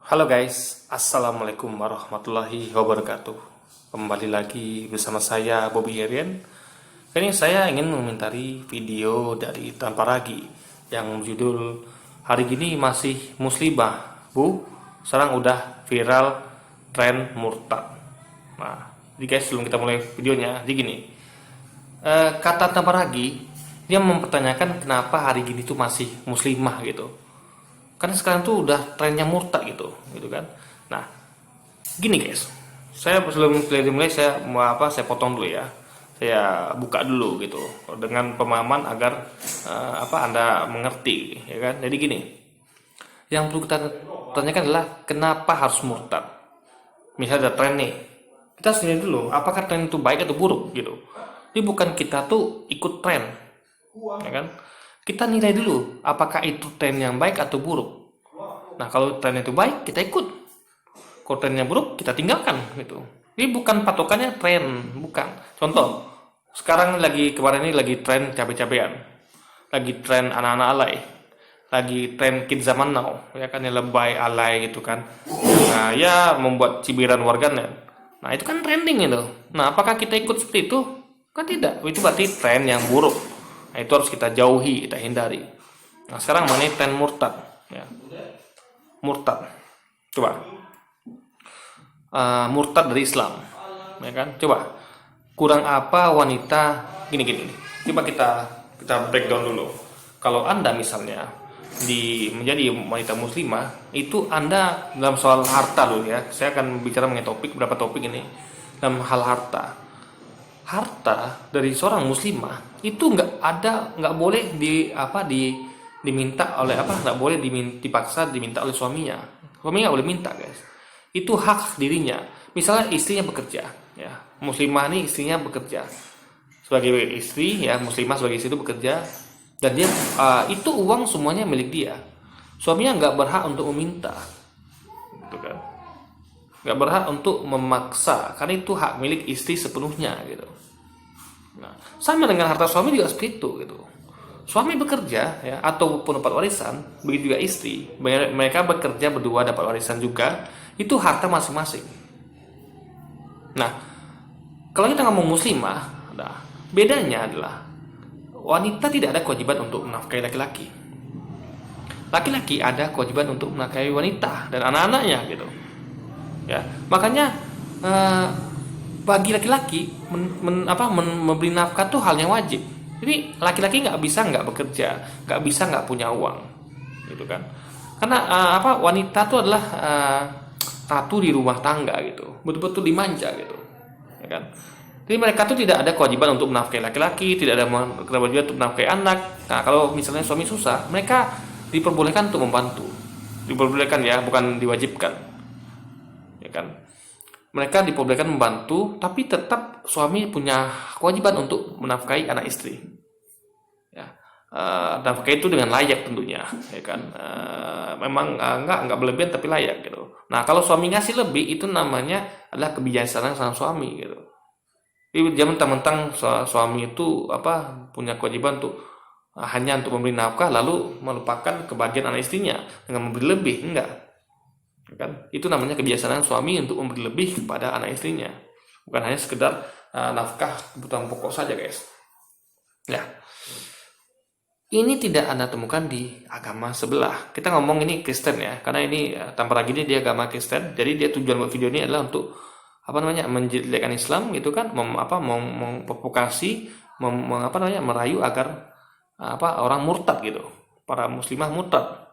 Halo guys, Assalamualaikum warahmatullahi wabarakatuh. Kembali lagi bersama saya Bobby Herian. Kali ini saya ingin mengomentari video dari Tanpa Ragi yang berjudul "Hari gini masih muslimah, Bu. Sekarang udah viral tren murtad." Nah, jadi guys, sebelum kita mulai videonya, jadi gini. Kata Tanpa Ragi, dia mempertanyakan kenapa hari gini tuh masih muslimah gitu. Karena sekarang tuh udah trennya murtad gitu kan. Nah, gini guys, saya sebelum mulai saya potong dulu ya, saya buka dulu gitu dengan pemahaman agar anda mengerti ya kan. Jadi gini, yang perlu kita tanyakan adalah kenapa harus murtad. Misalnya ada tren nih, kita harus nilai dulu apakah tren itu baik atau buruk gitu. Jadi bukan kita tuh ikut tren ya kan, kita nilai dulu apakah itu tren yang baik atau buruk. Nah, kalau tren itu baik, kita ikut. Kalau trennya buruk, kita tinggalkan gitu. Ini bukan patokannya tren, bukan. Contoh, sekarang kemarin ini lagi tren cabai-cabean. Lagi tren anak-anak alay. Lagi tren kids zaman now, ya kan, yang lebay alay gitu kan. Nah, ya membuat cibiran warganet. Nah, itu kan trending itu. Nah, apakah kita ikut seperti itu? Kan tidak. Itu berarti tren yang buruk. Nah, itu harus kita jauhi, kita hindari. Nah, sekarang mengenai tren murtad, ya. Murtad, coba murtad dari Islam, ya kan? Coba kurang apa wanita gini. Coba kita breakdown dulu. Kalau anda misalnya menjadi wanita muslimah, itu anda dalam soal harta dulu ya. Saya akan bicara mengenai beberapa topik ini dalam hal harta. Harta dari seorang muslimah itu nggak boleh diminta oleh nggak boleh dipaksa diminta oleh suaminya. Suaminya nggak boleh minta guys, itu hak dirinya. Misalnya istrinya bekerja ya, muslimah nih istrinya bekerja sebagai istri ya, muslimah sebagai istri itu bekerja dan dia itu uang semuanya milik dia. Suaminya nggak berhak untuk meminta gitu kan, nggak berhak untuk memaksa karena itu hak milik istri sepenuhnya gitu. Nah, sama dengan harta suami juga seperti itu gitu. Suami bekerja ya ataupun dapat warisan, begitu juga istri. Mereka bekerja berdua dapat warisan juga, itu harta masing-masing. Nah, kalau kita ngomong muslimah, nah, bedanya adalah wanita tidak ada kewajiban untuk menafkahi laki-laki. Laki-laki ada kewajiban untuk menafkahi wanita dan anak-anaknya gitu. Ya, makanya bagi laki-laki memberi nafkah tuh hal yang wajib. Jadi laki-laki nggak bisa nggak bekerja, nggak bisa nggak punya uang, gitu kan? Karena wanita itu adalah ratu di rumah tangga gitu, betul-betul dimanja gitu, ya kan? Jadi mereka tuh tidak ada kewajiban untuk menafkahi laki-laki, tidak ada kewajiban untuk menafkahi anak. Nah, kalau misalnya suami susah, mereka diperbolehkan untuk membantu, diperbolehkan ya, bukan diwajibkan, ya kan? Mereka diperbolehkan membantu, tapi tetap suami punya kewajiban untuk menafkahi anak istri. Ya, nafkah itu dengan layak tentunya, ya kan. Memang nggak berlebihan tapi layak gitu. Nah, kalau suami ngasih lebih itu namanya adalah kebijaksanaan sang suami gitu. Jadi jangan mentang-mentang suami itu punya kewajiban untuk hanya untuk memberi nafkah lalu melupakan kebahagiaan anak istrinya dengan memberi lebih, enggak. Kan itu namanya kebiasaan suami untuk memberi lebih kepada anak istrinya, bukan hanya sekedar nafkah kebutuhan pokok saja guys ya. Ini tidak anda temukan di agama sebelah. Kita ngomong ini Kristen ya, karena ini Tanpa Ragi ini dia agama Kristen, jadi dia tujuan buat video ini adalah untuk menjelekkan Islam gitu kan, memprovokasi, merayu agar orang murtad gitu, para muslimah murtad.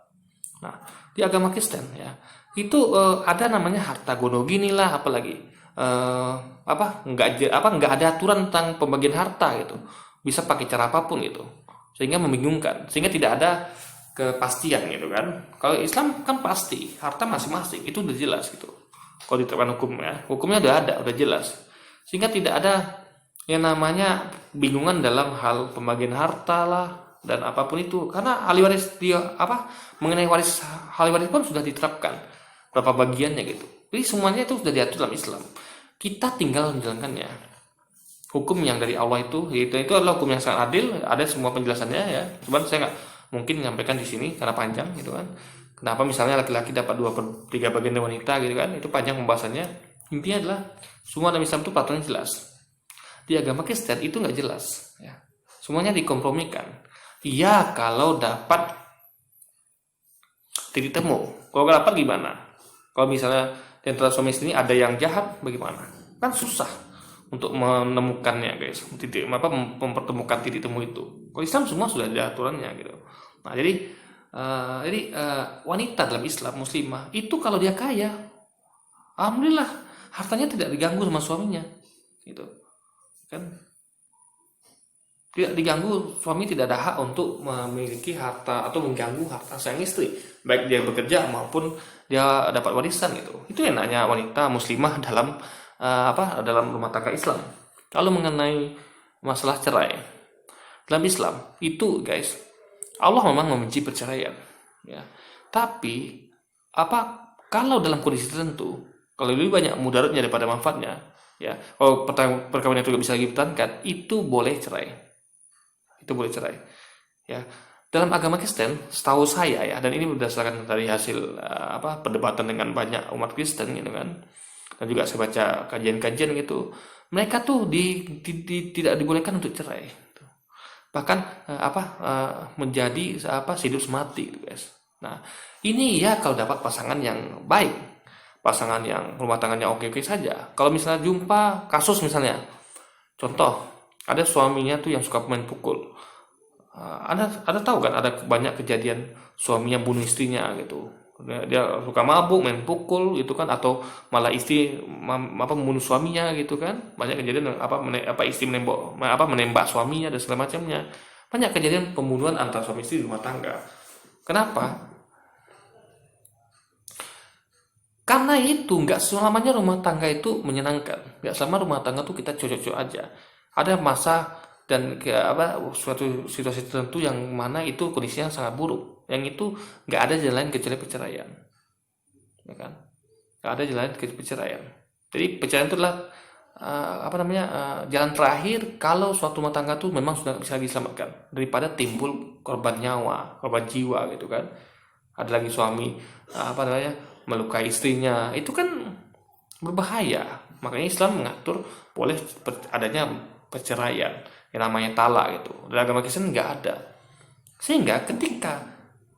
Nah, di agama Kristen ya, itu ada namanya harta gono gini lah, apalagi nggak ada aturan tentang pembagian harta gitu, bisa pakai cara apapun gitu, sehingga membingungkan, sehingga tidak ada kepastian gitu kan. Kalau Islam kan pasti harta masing-masing itu udah jelas gitu. Kalau diterapkan hukumnya udah jelas, sehingga tidak ada yang namanya bingungan dalam hal pembagian harta lah dan apapun itu, karena ahli waris mengenai ahli waris pun sudah diterapkan berapa bagiannya gitu. Jadi semuanya itu sudah diatur dalam Islam, kita tinggal menjalankannya. Hukum yang dari Allah itu adalah hukum yang sangat adil, ada semua penjelasannya ya, cuman saya nggak mungkin menyampaikan di sini karena panjang gitu kan. Kenapa misalnya laki-laki dapat 2/3 bagian dari wanita gitu kan? Itu panjang pembahasannya. Intinya adalah semua dalam Islam itu peraturannya jelas. Di agama Kristen itu nggak jelas, ya. Semuanya dikompromikan. Iya kalau dapat titik temu. Kalau nggak dapat gimana? Kalau misalnya di antara suami istri ini ada yang jahat, bagaimana? Kan susah untuk menemukannya, guys. Mempertemukan titik temu itu. Kalau Islam semua sudah ada aturannya gitu. Nah, jadi wanita dalam Islam muslimah itu kalau dia kaya, alhamdulillah hartanya tidak diganggu sama suaminya, gitu kan? Tidak diganggu, suami tidak ada hak untuk memiliki harta atau mengganggu harta sang istri, baik dia bekerja maupun dia dapat warisan gitu. Itu yang namanya wanita muslimah dalam dalam rumah tangga Islam. Lalu mengenai masalah cerai dalam Islam itu, guys, Allah memang membenci perceraian, ya. Tapi kalau dalam kondisi tertentu, kalau lebih banyak mudaratnya daripada manfaatnya, ya. Kalau perkawinan itu bisa lagi dipertahankan, itu boleh cerai. Itu boleh cerai, ya. Dalam agama Kristen, setahu saya ya, dan ini berdasarkan dari hasil perdebatan dengan banyak umat Kristen gitu kan, dan juga saya baca kajian-kajian gitu, mereka tuh tidak dibolehkan untuk cerai, bahkan menjadi hidup semati gitu, guys. Nah, ini ya kalau dapat pasangan yang baik, pasangan yang rumah tangganya oke-oke saja. Kalau misalnya jumpa kasus misalnya, contoh ada suaminya tuh yang suka main pukul. Ada tahu kan, ada banyak kejadian suaminya bunuh istrinya gitu. Dia suka mabuk, main pukul gitu kan, atau malah istri membunuh suaminya gitu kan. Banyak kejadian istri menembak suaminya dan segala macamnya. Banyak kejadian pembunuhan antara suami istri di rumah tangga. Kenapa? Karena itu nggak selamanya rumah tangga itu menyenangkan. Nggak selama rumah tangga tuh kita cocok-cocok aja. Ada masa dan suatu situasi tertentu yang mana itu kondisinya sangat buruk, yang itu nggak ada jalan kecuali perceraian, ya kan? Nggak ada jalan kecuali perceraian. Jadi perceraian itu adalah jalan terakhir kalau suatu rumah tangga tuh memang sudah bisa diselamatkan daripada timbul korban nyawa, korban jiwa gitu kan. Ada lagi suami melukai istrinya, itu kan berbahaya. Makanya Islam mengatur boleh adanya perceraian yang namanya talak gitu. Dalam agama Kristen nggak ada. Sehingga ketika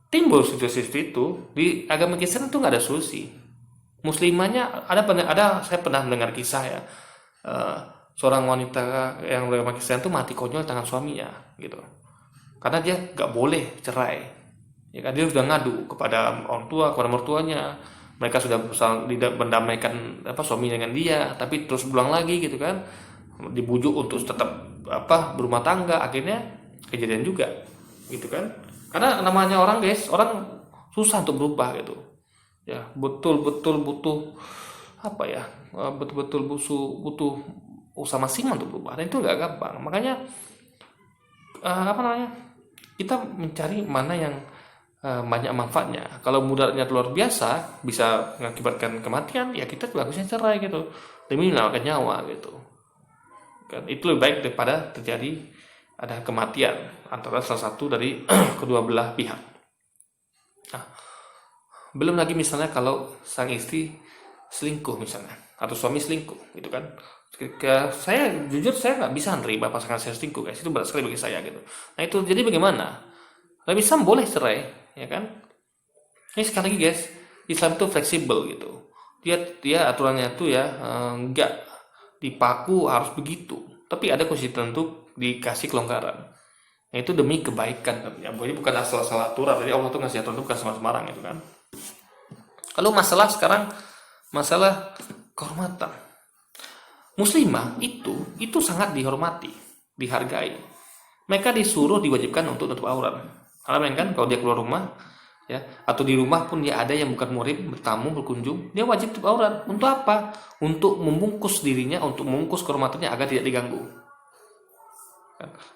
timbul situasi itu di agama Kristen itu nggak ada solusi. Muslimahnya saya pernah mendengar kisah ya, seorang wanita yang beragama Kristen itu mati konyol tangan suaminya gitu. Karena dia nggak boleh cerai. Ya kan, dia sudah ngadu kepada orang tua, kepada mertuanya. Mereka sudah berusaha mendamaikan suaminya dengan dia, tapi terus berulang lagi gitu kan. Dibujuk untuk tetap berumah tangga, akhirnya kejadian juga gitu kan. Karena namanya orang, guys, orang susah untuk berubah gitu ya. Betul-betul butuh butuh usaha maksimal untuk berubah, dan itu nggak gampang. Makanya kita mencari mana yang banyak manfaatnya. Kalau mudaratnya luar biasa bisa mengakibatkan kematian, ya kita bagusnya cerai gitu demi menyelamatkan nyawa gitu kan. Itu lebih baik daripada terjadi ada kematian antara salah satu dari kedua belah pihak. Nah, belum lagi misalnya kalau sang istri selingkuh misalnya, atau suami selingkuh gitu kan. Saya jujur saya nggak bisa nerima pasangan saya selingkuh, guys. Itu berat sekali bagi saya gitu. Nah itu jadi bagaimana? Tapi Islam boleh cerai, ya kan? Ini sekali lagi, guys, Islam itu fleksibel gitu. Dia aturannya tuh ya nggak dipaku harus begitu, tapi ada kondisi tertentu dikasih kelonggaran. Nah itu demi kebaikan, ya. Jadi bukan asal-asal aturan. Jadi Allah tuh ngasih aturan itu bukan sembarang gitu kan. Lalu masalah kehormatan. Muslimah itu sangat dihormati, dihargai. Mereka disuruh diwajibkan untuk tutup aurat. Karena kan kalau dia keluar rumah ya, atau di rumah pun dia ada yang bukan murim, bertamu, berkunjung, dia wajib tutup aurat. Untuk apa? Untuk membungkus dirinya, untuk membungkus kehormatannya agar tidak diganggu.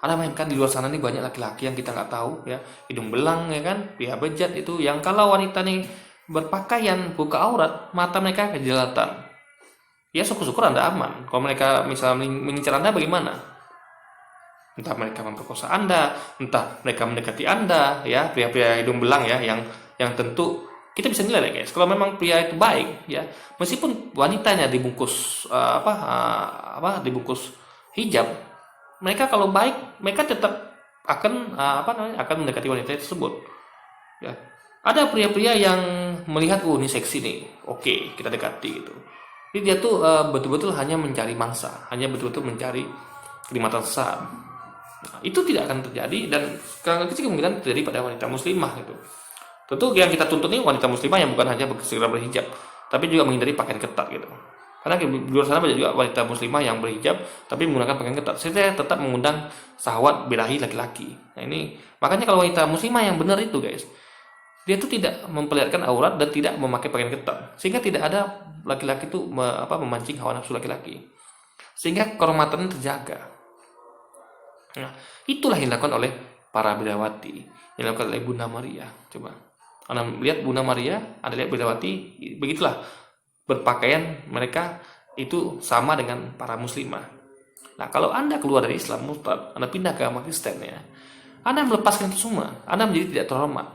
Ada kan di luar sana nih banyak laki-laki yang kita nggak tahu ya, hidung belang ya kan, dia bejat itu, yang kalau wanita nih berpakaian buka aurat, mata mereka kejelatan. Ya syukur-syukur Anda aman. Kalau mereka misalnya mengincar Anda bagaimana? Entah mereka memperkosa Anda, entah mereka mendekati Anda, ya, pria-pria hidung belang ya, yang tentu kita bisa nilai guys, kalau memang pria itu baik ya, meskipun wanitanya dibungkus dibungkus hijab, mereka kalau baik mereka tetap akan akan mendekati wanita tersebut ya. Ada pria-pria yang melihat ini seksi nih, oke, kita dekati gitu. Jadi dia tuh betul-betul hanya mencari mangsa, hanya betul-betul mencari kenikmatan sesaat. Nah, itu tidak akan terjadi dan kecil kemungkinan terjadi pada wanita muslimah gitu. Tentu yang kita tuntut ini wanita muslimah yang bukan hanya segera berhijab, tapi juga menghindari pakaian ketat gitu. Karena di luar sana banyak juga wanita muslimah yang berhijab tapi menggunakan pakaian ketat. Saya tetap mengundang syahwat birahi laki-laki. Nah ini makanya kalau wanita muslimah yang benar itu guys, dia itu tidak memperlihatkan aurat dan tidak memakai pakaian ketat, sehingga tidak ada laki-laki itu memancing hawa nafsu laki-laki, sehingga kehormatan terjaga. Nah itulah yang dilakukan oleh para bidawati, yang dilakukan oleh Bunda Maria. Coba Anda lihat Bunda Maria, Anda lihat bidawati, begitulah berpakaian mereka itu sama dengan para muslimah. Nah kalau Anda keluar dari Islam murtad, Anda pindah ke agama Kristen ya, Anda melepaskan itu semua, Anda menjadi tidak terhormat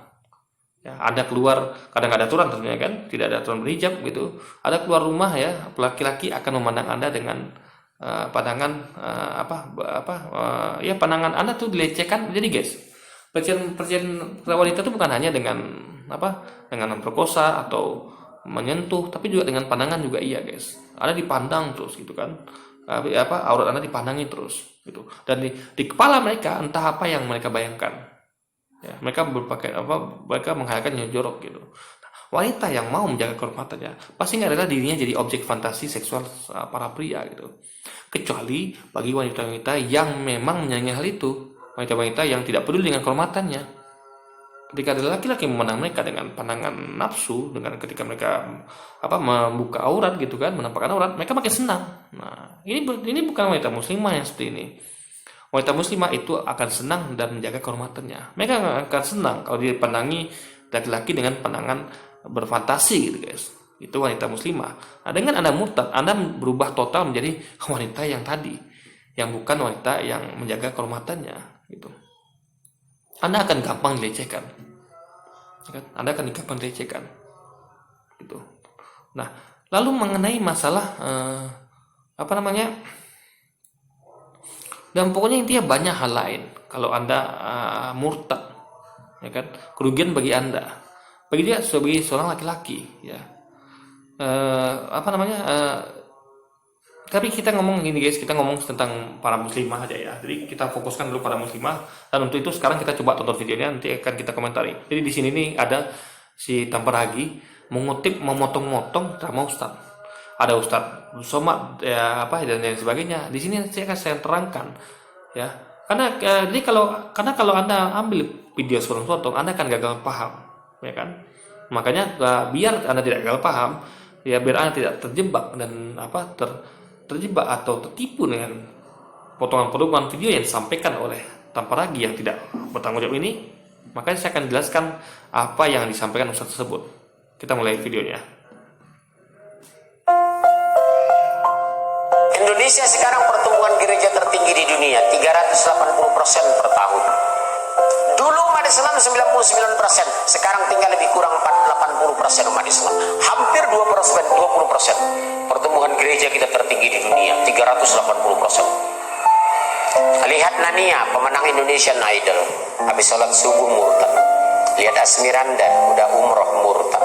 ya. Anda keluar, kadang ada aturan tentunya kan, tidak ada aturan berhijab gitu, Anda keluar rumah ya, laki-laki akan memandang Anda dengan pandangan pandangan Anda tuh dilecehkan. Jadi guys, pelecehan wanita itu bukan hanya dengan dengan memperkosa atau menyentuh, tapi juga dengan pandangan juga iya guys. Anda dipandang terus gitu kan, aurat Anda dipandangi terus gitu, dan di kepala mereka entah apa yang mereka bayangkan ya, mereka berpakaian mereka menghayalkan yang jorok gitu. Nah, wanita yang mau menjaga kehormatannya pasti nggak rela dirinya jadi objek fantasi seksual para pria gitu, kecuali bagi wanita-wanita yang memang menyayangi hal itu, wanita-wanita yang tidak peduli dengan kehormatannya. Ketika ada laki-laki memandang mereka dengan pandangan nafsu, dengan ketika mereka membuka aurat gitu kan, menampakkan aurat, mereka makin senang. Nah, ini bukan wanita muslimah yang seperti ini. Wanita muslimah itu akan senang dan menjaga kehormatannya. Mereka akan senang kalau dipandangi laki-laki dengan pandangan berfantasi gitu guys. Itu wanita muslimah. Nah, dengan Anda murtad, Anda berubah total menjadi wanita yang tadi, yang bukan wanita yang menjaga kehormatannya gitu. Anda akan gampang dilecehkan. Anda akan gampang dilecehkan. Gitu. Nah, lalu mengenai masalah dan pokoknya intinya banyak hal lain. Kalau Anda murtad, ya kan, kerugian bagi Anda, bagi dia sebagai seorang laki-laki, ya. Tapi kita ngomong gini guys, kita ngomong tentang para muslimah aja ya. Jadi kita fokuskan dulu pada muslimah, dan untuk itu sekarang kita coba tonton videonya, nanti akan kita komentari. Jadi di sini nih ada si Tamparagi mengutip, memotong-motong drama Ustaz. Ada Ustaz Somad ya dan lain sebagainya. Di sini saya terangkan ya. Karena kalau Anda ambil video sepotong-potong, Anda akan gagal paham, ya kan? Makanya biar Anda tidak gagal paham, ya biar Anda tidak terjebak dan terjebak atau tertipu dengan potongan-potongan video yang disampaikan oleh Tamparagi yang tidak bertanggung jawab ini, makanya saya akan jelaskan apa yang disampaikan Ustaz tersebut. Kita mulai videonya. Indonesia sekarang pertumbuhan gereja tertinggi di dunia, 380% per tahun. Dulu umat Islam 99%, sekarang tinggal lebih kurang 80% umat Islam. Hampir 20%. Pertumbuhan gereja kita tertinggi di dunia, 380%. Lihat Nania, pemenang Indonesian Idol, habis sholat subuh murtad. Lihat Asmiranda, udah umroh murtad.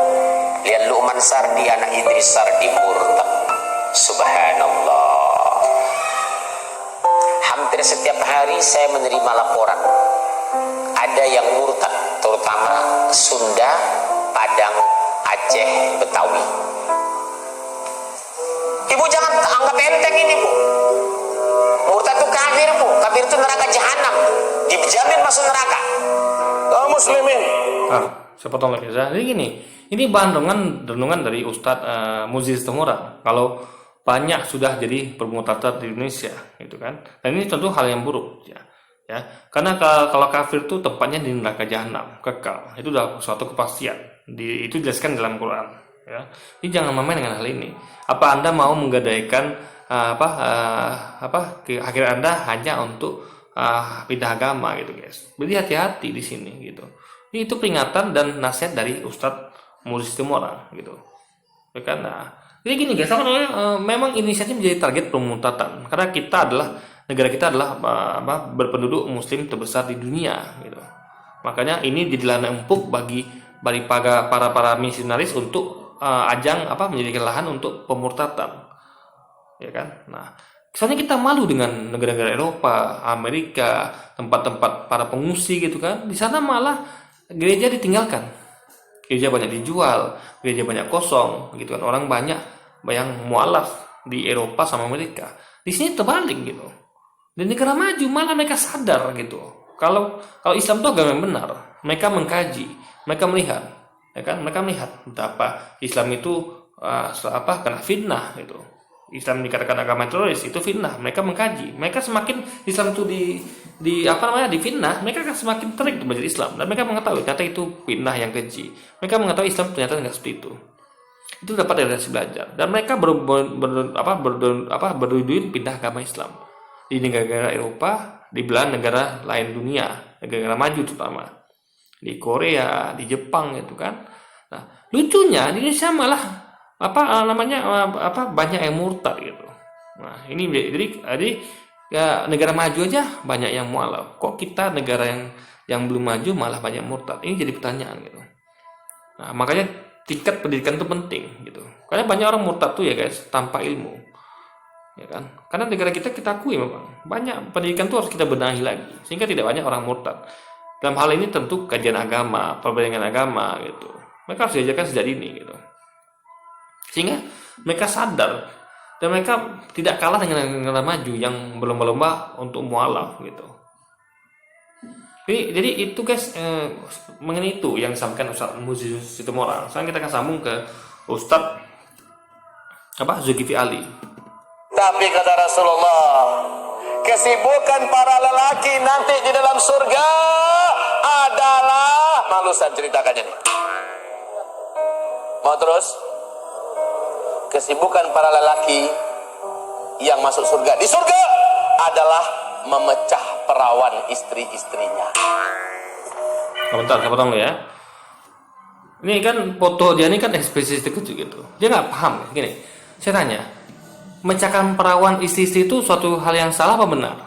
Lihat Luqman Sardi, anak Idris Sardi murtad. Subhanallah. Hampir setiap hari saya menerima laporan ada yang murtad, terutama Sunda, Padang, Aceh, Betawi. Ibu jangan anggap enteng ini, Bu. Murtad itu kafir, Bu. Kafir itu neraka jahanam, dijamin masuk neraka. Kaum muslimin. Saya potong lagi. Jadi gini, ini bahan renungan dari Ustadz Muziz Temura. Kalau banyak sudah jadi bermurtad di Indonesia, gitu kan? Dan ini tentu hal yang buruk, ya. Karena kalau kafir itu tempatnya di neraka jahanam, kekal. Itu sudah suatu kepastian. Itu dijelaskan dalam Quran, ya. Jadi jangan main dengan hal ini. Apa Anda mau menggadaikan akhir Anda hanya untuk pindah agama gitu, guys? Jadi hati-hati di sini, gitu. Itu peringatan dan nasihat dari Ustadz muslim orang gitu. Ya kan? Nah, jadi gini guys, memang inisiatif menjadi target pemutatan karena negara kita adalah berpenduduk muslim terbesar di dunia gitu. Makanya ini jadi lahan empuk bagi para misionaris untuk ajang menjadikan lahan untuk pemurtatan. Ya kan? Nah, soalnya kita malu dengan negara-negara Eropa, Amerika, tempat-tempat para pengungsi gitu kan. Di sana malah gereja ditinggalkan. Gereja banyak dijual, gereja banyak kosong gitu kan. Orang banyak yang mualaf di Eropa sama Amerika. Di sini terbalik gitu. Di negara maju malah mereka sadar gitu. Kalau Islam itu agama yang benar, mereka mengkaji, mereka melihat, ya kan? Mereka melihat betapa Islam itu kena fitnah gitu. Islam dikatakan agama teroris itu fitnah. Mereka mengkaji, mereka semakin Islam itu difitnah, mereka akan semakin terik belajar Islam dan mereka mengetahui ternyata itu fitnah yang keji. Mereka mengetahui Islam ternyata tidak seperti itu. Itu dapat dari hasil belajar dan mereka berduit pindah agama Islam di negara-negara Eropa, di belahan negara lain dunia, negara-negara maju terutama di Korea, di Jepang gitu kan. Nah, lucunya di Indonesia malah banyak yang murtad gitu. Nah, ini jadi ya negara maju aja banyak yang mualaf. Kok kita negara yang belum maju malah banyak murtad? Ini jadi pertanyaan gitu. Nah, makanya tingkat pendidikan itu penting gitu. Karena banyak orang murtad tuh ya guys, tanpa ilmu. Ya kan? Karena negara kita akui memang banyak pendidikan tuh harus kita benahi lagi sehingga tidak banyak orang murtad. Dalam hal ini tentu kajian agama, perbandingan agama gitu. Mereka harus diajarkan sejak dini gitu. Sehingga mereka sadar dan mereka tidak kalah dengan negara maju yang berlomba-lomba untuk mualaf gitu. Jadi itu guys mengenai itu yang disampaikan Ustaz Muzi Situmorang. Sekarang kita akan sambung ke Ustaz Zulkifli Ali. Tapi kata Rasulullah, kesibukan para lelaki nanti di dalam surga adalah malu saya ceritakannya nih. Mau terus? Kesibukan para lelaki yang masuk surga di surga adalah memecah perawan istri-istrinya. Bentar, saya potong dulu ya. Ini kan foto dia ini kan ekspresi gitu. Dia nggak paham. Gini, saya tanya, memecahkan perawan istri-istri itu suatu hal yang salah apa benar?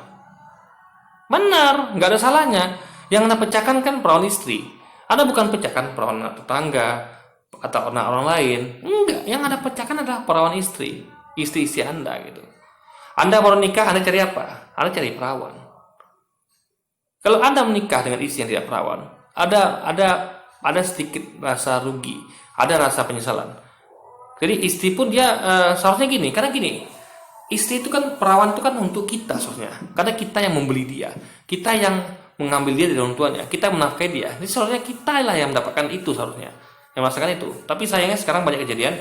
Benar, nggak ada salahnya. Yang Anda pecahkan kan perawan istri. Anda bukan pecahkan perawan tetangga atau orang lain. Enggak, yang Anda pecahkan adalah perawan istri Anda gitu. Anda baru nikah, Anda cari apa? Anda cari perawan. Kalau Anda menikah dengan istri yang tidak perawan, ada sedikit rasa rugi, ada rasa penyesalan. Jadi istri pun dia seharusnya gini, karena gini, istri itu kan perawan itu kan untuk kita seharusnya, karena kita yang membeli dia, kita yang mengambil dia dari orang tuanya, kita menafkahi dia. Jadi seharusnya kita lah yang mendapatkan itu seharusnya, yang merasakan itu. Tapi sayangnya sekarang banyak kejadian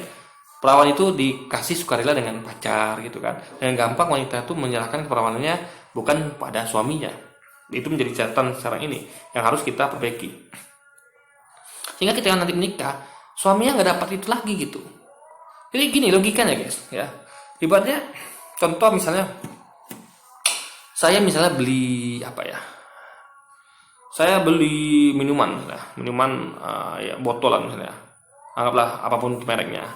perawan itu dikasih sukarela dengan pacar gitu kan, dengan gampang wanita itu menyerahkan keperawanannya bukan pada suaminya. Itu menjadi catatan sekarang ini yang harus kita perbaiki. Sehingga ketika nanti menikah, suaminya nggak dapat itu lagi gitu. Jadi gini logikanya guys, ya. Ibaratnya contoh misalnya saya beli Saya beli minuman ya botolan misalnya. Anggaplah apapun mereknya.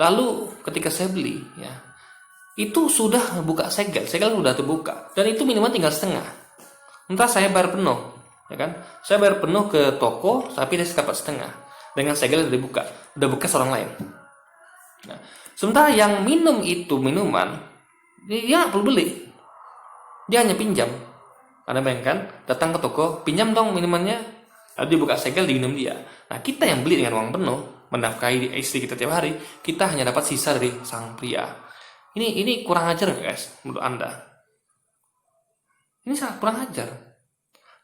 Lalu ketika saya beli ya, itu sudah buka segel sudah terbuka dan itu minuman tinggal setengah. Entah saya bayar penuh, ya kan? Saya bayar penuh ke toko, tapi dia dapat setengah dengan segel udah dibuka, udah bekas orang lain. Nah, sementara yang minum itu minuman, dia nggak perlu beli, dia hanya pinjam. Anda bayangkan, datang ke toko, pinjam dong minumannya, lalu dibuka segel diminum dia. Nah, kita yang beli dengan uang penuh, menafkahi istri kita tiap hari, kita hanya dapat sisa dari sang pria. Ini kurang ajar nggak guys, menurut Anda? Ini sangat kurang ajar.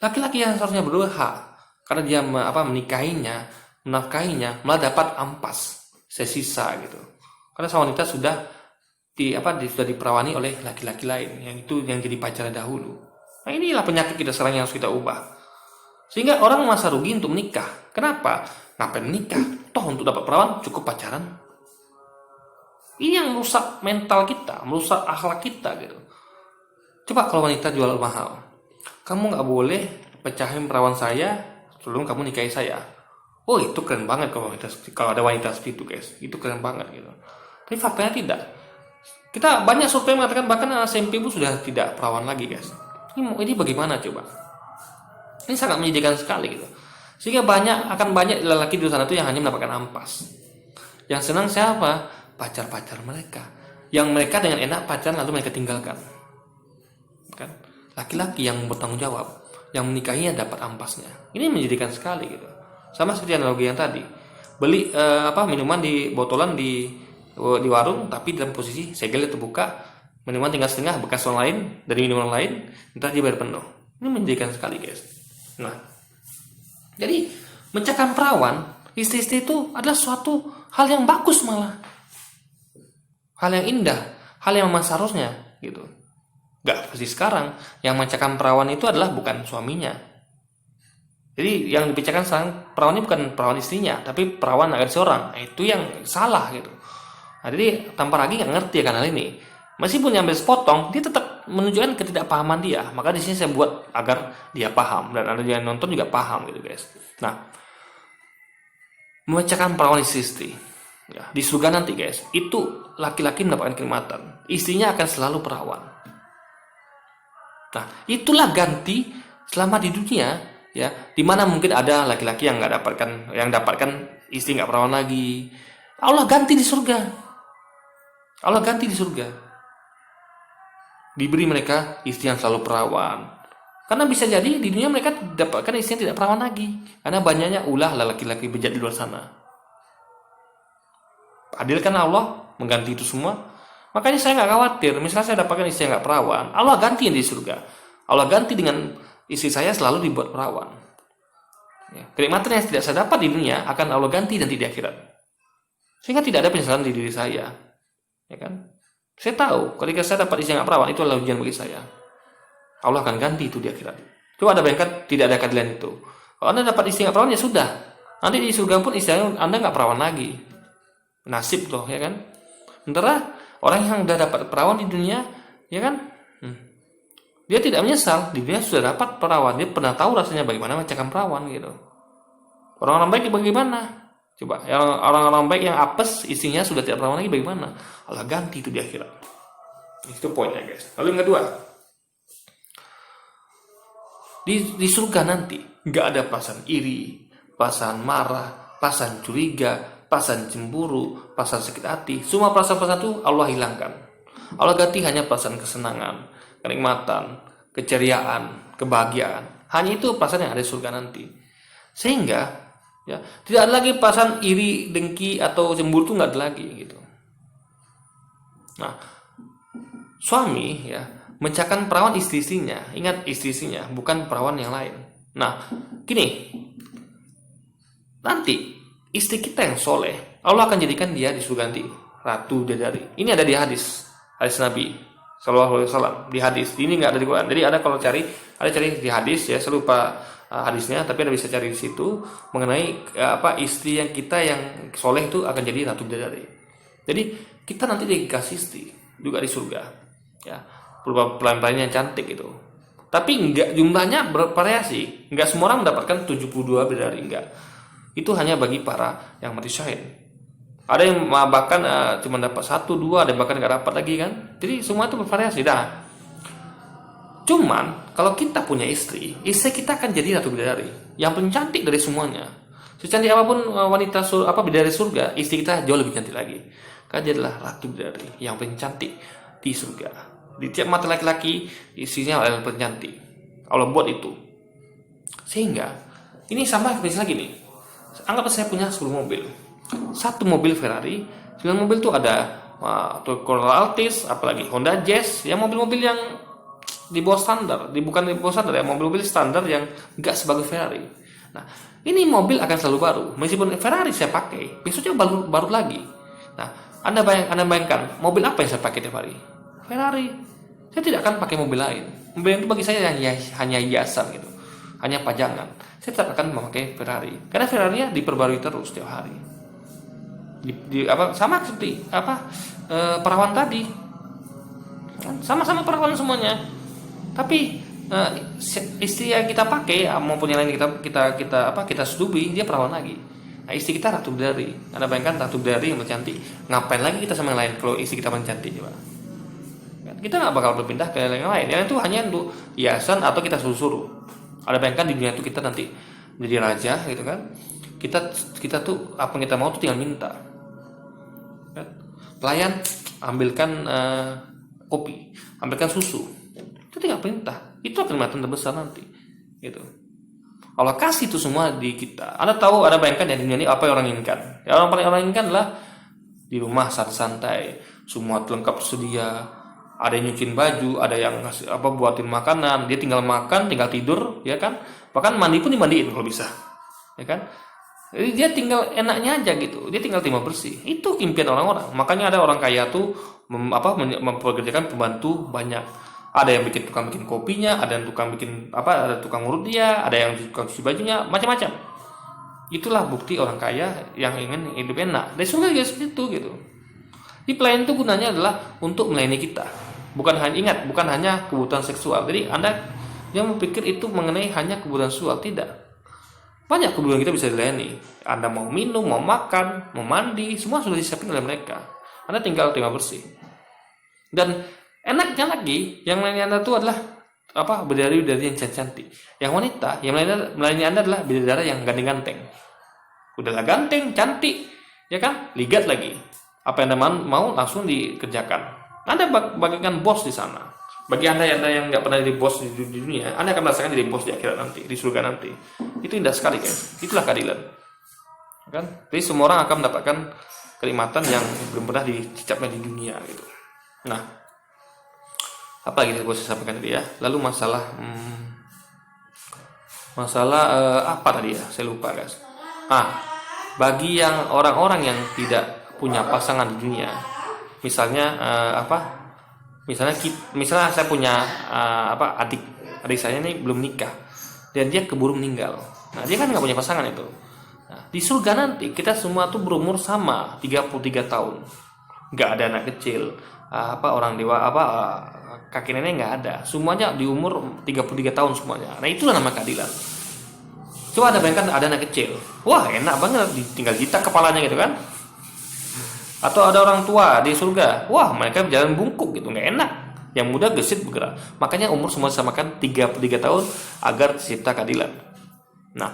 Laki-laki yang seharusnya berhak karena dia menikahinya, menafkahinya, malah dapat ampas sesisa gitu. Karena sang wanita sudah sudah diperawani oleh laki-laki lain yang jadi pacarnya dahulu. Nah, inilah penyakit kita sekarang yang harus kita ubah. Sehingga orang merasa rugi untuk menikah. Kenapa? Ngapain menikah? Toh untuk dapat perawan cukup pacaran. Ini yang merusak mental kita, merusak akhlak kita gitu. Coba kalau wanita jual mahal, kamu nggak boleh pecahin perawan saya sebelum kamu nikahi saya. oh itu keren banget kalau ada wanita seperti itu guys, itu keren banget gitu. Tapi faktanya tidak. Kita banyak survei mengatakan bahkan anak SMP pun sudah tidak perawan lagi guys. Ini bagaimana coba? Ini sangat menyedihkan sekali gitu. Sehingga akan banyak lelaki di sana itu yang hanya mendapatkan ampas. Yang senang siapa? Pacar-pacar mereka. Yang mereka dengan enak pacaran lalu mereka tinggalkan. Kan? Laki-laki yang bertanggung jawab, yang menikahinya dapat ampasnya. Ini menyedihkan sekali gitu. Sama seperti analogi yang tadi. Beli minuman di botolan di warung tapi dalam posisi segel terbuka, minuman tinggal setengah bekas orang lain dari minuman lain, entar dia bayar penuh. Ini menyedihkan sekali guys. Nah, jadi mencakap perawan istri-istri itu adalah suatu hal yang bagus, malah hal yang indah, hal yang memang seharusnya gitu. Gak pasti sekarang yang mencakap perawan itu adalah bukan suaminya. Jadi yang dibicarakan sekarang perawan ini bukan perawan istrinya, tapi perawan agar seorang. Nah, itu yang salah gitu. Nah, jadi tanpa lagi nggak ngerti akan hal ini. Meskipun nyambil sepotong, dia tetap menunjukkan ketidakpahaman dia. Maka di sini saya buat agar dia paham dan ada yang nonton juga paham gitu guys. Nah, memecahkan perawan istri ya, di surga nanti guys, itu laki-laki mendapatkan kenikmatan, istrinya akan selalu perawan. Nah, itulah ganti selama di dunia ya, dimana mungkin ada laki-laki yang dapatkan istri nggak perawan lagi. Allah ganti di surga. Allah ganti di surga. Diberi mereka istri yang selalu perawan. Karena bisa jadi di dunia mereka dapatkan istri yang tidak perawan lagi. Karena banyaknya ulah laki-laki bejat di luar sana. Adilkan Allah mengganti itu semua. Makanya saya nggak khawatir. Misalnya saya dapatkan istri yang nggak perawan, Allah ganti di surga. Allah ganti dengan istri saya selalu dibuat perawan. Ya, kenikmatan yang tidak saya dapat di dunia akan Allah ganti nanti di akhirat. Sehingga tidak ada penyesalan di diri saya. Ya kan? Saya tahu ketika saya dapat istri yang nggak perawan itu adalah ujian bagi saya. Allah akan ganti itu di akhirat. Coba Anda bayangkan tidak ada keadilan itu. Kalau Anda dapat istri nggak perawan ya sudah. Nanti di surga pun istri Anda nggak perawan lagi. Nasib loh ya kan. Sementara orang yang sudah dapat perawan di dunia ya kan, dia tidak menyesal. Di dunia sudah dapat perawan, dia pernah tahu rasanya bagaimana mencakap perawan gitu. Orang-orang baik bagaimana? Coba yang orang-orang baik yang apes istrinya sudah tidak perawan lagi bagaimana? Allah ganti itu di akhirat. Itu poinnya guys. Lalu yang kedua, di surga nanti nggak ada perasaan iri, perasaan marah, perasaan curiga, perasaan cemburu, perasaan sakit hati. Semua perasaan-perasaan itu Allah hilangkan. Allah ganti hanya perasaan kesenangan, kenikmatan, keceriaan, kebahagiaan. Hanya itu perasaan yang ada di surga nanti. Sehingga ya, tidak ada lagi perasaan iri, dengki atau cemburu, itu nggak ada lagi gitu. Nah, suami ya mencakap perawan istri-istrinya, ingat istri-istrinya, bukan perawan yang lain. Nah, gini, nanti istri kita yang soleh, Allah akan jadikan dia di surga nanti ratu bidadari. Ini ada di hadis Nabi Sallallahu Alaihi Wasallam, di hadis. Ini nggak ada di Quran. Jadi ada kalau cari di hadis ya, saya lupa hadisnya, tapi Anda bisa cari di situ mengenai istri yang kita yang soleh itu akan jadi ratu bidadari. Jadi kita nanti dikasih istri juga di surga, ya, berupa pelayan-pelayan yang cantik itu. Tapi enggak, jumlahnya bervariasi. Enggak semua orang mendapatkan 72 bidadari, enggak. Itu hanya bagi para yang mati syahid. Ada yang bahkan cuma dapat 1, 2, ada yang bahkan enggak dapat lagi kan. Jadi semua itu bervariasi. Dah. Cuman kalau kita punya istri kita akan jadi ratu bidadari yang paling cantik dari semuanya. Secantik apapun wanita bidadari surga, istri kita jauh lebih cantik lagi. Karena dia adalah ratu bidadari yang paling cantik di surga. Di tiap mata laki-laki istrinya adalah paling cantik. Allah buat itu. Sehingga ini sama misalnya gini. Anggap saya punya 10 mobil. 1 mobil Ferrari, 9 mobil itu ada Corolla Altis, apalagi Honda Jazz, yang mobil-mobil yang di bawah standar, bukan di bawah standar ya, mobil-mobil standar yang enggak sebagus Ferrari. Nah, ini mobil akan selalu baru. Meskipun Ferrari saya pakai, besoknya baru lagi. Nah, Anda bayangkan mobil apa yang saya pakai tiap hari? Ferrari. Saya tidak akan pakai mobil lain. Mobil itu bagi saya hanya hiasan gitu, hanya pajangan. Saya tetap akan memakai Ferrari karena Ferrari-nya diperbarui terus setiap hari. Sama seperti perawan tadi, sama-sama perawan semuanya. Tapi istri yang kita pakai maupun yang lain kita setubuhi, dia perawan lagi. Nah, istri kita ratu bidadari. Anda bayangkan ratu bidadari yang cantik, ngapain lagi kita sama yang lain kalau istri kita cantik, coba? Kita nggak bakal berpindah ke yang lain. Yang itu hanya untuk hiasan atau kita suruh. Ada bayangkan di dunia itu kita nanti menjadi raja, gitu kan? Kita tuh apa yang kita mau tuh tinggal minta. Kan? Pelayan ambilkan kopi, ambilkan susu. Itu tinggal perintah. Itu akan kenikmatan terbesar nanti. Gitu. Allah kasih itu semua di kita. Anda tahu, Anda bayangkan ya, di dunia ini apa yang orang inginkan? Ya, orang paling orang inginkan adalah di rumah santai, semua lengkap sedia. Ada yang nyuciin baju, ada yang ngasih buatin makanan, dia tinggal makan, tinggal tidur, ya kan? Bahkan mandi pun dimandiin kalau bisa, ya kan? Jadi dia tinggal enaknya aja gitu, dia tinggal terima bersih. Itu impian orang-orang. Makanya ada orang kaya tuh mempekerjakan pembantu banyak. Ada yang tukang bikin kopinya, ada yang tukang bikin ada tukang ngurut dia, ada yang tukang cuci bajunya, macam-macam. Itulah bukti orang kaya yang ingin hidup enak. Dari surga ya seperti itu gitu. Di pelayan itu gunanya adalah untuk melayani kita. Bukan hanya kebutuhan seksual. Jadi Anda yang berpikir itu mengenai hanya kebutuhan seksual, tidak. Banyak kebutuhan kita bisa dilayani. Anda mau minum, mau makan, mau mandi, semua sudah disiapkan oleh mereka. Anda tinggal terima bersih. Dan enaknya lagi, yang melayani Anda itu adalah bidadari-bidadari yang cantik. Yang wanita yang melayani Anda adalah bidadari yang ganteng-ganteng. Udahlah ganteng, cantik, ya kan? Ligat lagi. Apa yang Anda mau langsung dikerjakan. Anda bagaikan bos di sana. Bagi Anda yang nggak pernah jadi bos di dunia, Anda akan merasakan jadi bos di akhirat nanti, di surga nanti. Itu indah sekali, guys. Itulah keadilan. Kan? Jadi semua orang akan mendapatkan kenikmatan yang belum pernah dicicapnya di dunia gitu. Nah, apa lagi yang saya sampaikan tadi ya? Lalu masalah apa tadi ya? Saya lupa, guys. Bagi yang orang-orang yang tidak punya pasangan di dunia, misalnya misalnya saya punya adik saya ini belum nikah dan dia keburu meninggal. Nah, dia kan nggak punya pasangan itu. Nah, di surga nanti kita semua tuh berumur sama 33 tahun. Nggak ada anak kecil, orang dewa, kakek nenek nggak ada. Semuanya di umur 33 tahun semuanya. Nah, itulah nama keadilan. Coba Anda bayangkan ada anak kecil. Wah, enak banget, tinggal jitak kepalanya gitu kan. Atau ada orang tua di surga, wah mereka berjalan bungkuk gitu, nggak enak. Yang muda gesit bergerak. Makanya umur semua disamakan 33 tahun agar tercipta keadilan. Nah,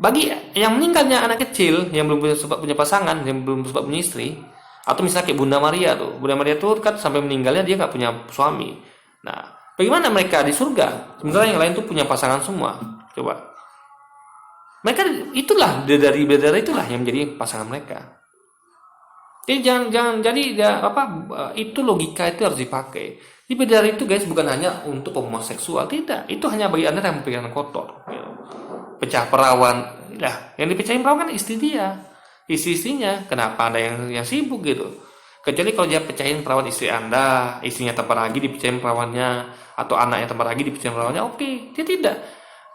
bagi yang meninggalnya anak kecil yang belum sempat punya pasangan, yang belum sempat punya istri, atau misalnya kayak Bunda Maria tuh kan sampai meninggalnya dia nggak punya suami. Nah, bagaimana mereka di surga? Sementara yang lain tuh punya pasangan semua. Coba, mereka itulah bidadari itulah yang menjadi pasangan mereka. Jadi jangan itu logika itu harus dipakai. Di bidadari itu, guys, bukan hanya untuk pemuas seksual, tidak. Itu hanya bagi Anda yang berpikiran kotor. Pecah perawan. Nah, yang dipecahin perawan kan istri dia, istrinya. Kenapa Anda yang sibuk gitu? Kecuali kalau dia pecahin perawan istri Anda, istrinya tambah lagi dipecahin perawannya, atau anaknya tambah lagi dipecahin perawannya, oke. Dia tidak.